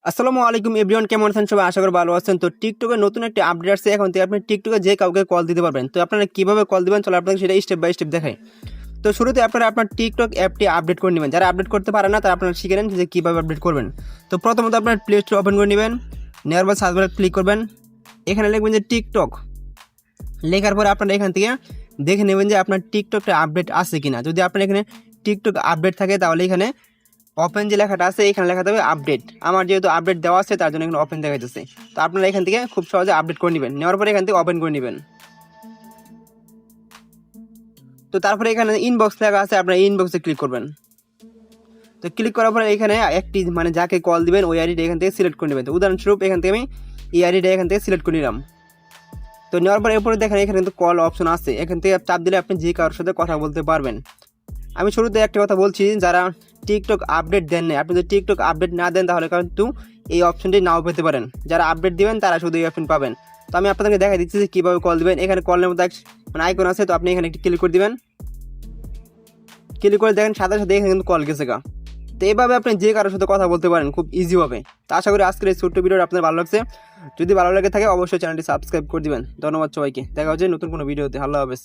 আসসালামু আলাইকুম এভরিওয়ান, কেমন আছেন সবাই? আশা করি ভালো আছেন। তো টিকটকে নতুন একটা আপডেট আসছে, এখন থেকে আপনি টিকটকে যে কাউকে কল দিতে পারবেন। তো আপনারা কিভাবে কল দিবেন চলো আপনাদের সেটা স্টেপ বাই স্টেপ দেখাই। তো শুরুতে আপনারা আপনার টিকটক অ্যাপটি আপডেট করে নেবেন। যারা আপডেট করতে পারে না তারা আপনারা শিখে নেন যে কীভাবে আপডেট করবেন। তো প্রথমত আপনার প্লে স্টোর ওপেন করে নেবেন, নেওয়ার পর সার্চ বারে ক্লিক করবেন, এখানে লিখবেন যে টিকটক। লেখার পরে আপনারা এখান থেকে দেখে নেবেন যে আপনার টিকটকটা আপডেট আছে কিনা। যদি আপনার এখানে টিকটক আপডেট থাকে তাহলে এখানে ওপেন যে লেখাটা আছে এখানে লেখা থাকবে আপডেট। আমার যেহেতু আপডেট দেওয়া আছে তার জন্য এখানে ওপেন দেখা যাচ্ছে। তো আপনারা এখান থেকে খুব সহজে আপডেট করে নেবেন, নেওয়ার পরে এখান থেকে ওপেন করে নেবেন। তো তারপরে এখানে ইনবক্স লেখা আছে, আপনারা ইনবক্সে ক্লিক করবেন। তো ক্লিক করার পরে এখানে একটি যাকে কল দিবেন ওই আইডিটা এখান থেকে সিলেক্ট করে নেবেন। তো উদাহরণস্বরূপ এখান থেকে আমি এই আইডিটা এখান থেকে সিলেক্ট করে নিলাম। তো নেওয়ার পরে এরপরে দেখেন এখানে কিন্তু কল অপশন আছে, এখান থেকে চাপ দিলে আপনি যে কারোর সাথে কথা বলতে পারবেন। আমি শুরুতে একটা কথা বলছি, যারা টিকটক আপডেট দেন না, আপনি যদি টিকটক আপডেট না দেন তাহলে কিন্তু এই অপশনটি নাও পেতে পারেন। যারা আপডেট দিবেন তারা শুধু এই অপশন পাবেন। তো আমি আপনাদেরকে দেখা দিচ্ছি যে কীভাবে কল দিবেন। এখানে কলের মধ্যে আইকন আছে, তো আপনি এখানে একটি ক্লিক করে দিবেন। ক্লিক করে দেখেন সাথে সাথে এখানে কিন্তু কল গেছে গা। তো এইভাবে আপনি যে কারোর সাথে কথা বলতে পারেন খুব ইজিভাবে। তো আশা করি আজকের এই ছোট্ট ভিডিওটা আপনার ভালো লাগছে। যদি ভালো লাগে থাকে অবশ্যই চ্যানেলটি সাবস্ক্রাইব করে দিবেন। ধন্যবাদ সবাইকে, দেখা হচ্ছে নতুন কোনো ভিডিওতে। আল্লাহ হাফেজ।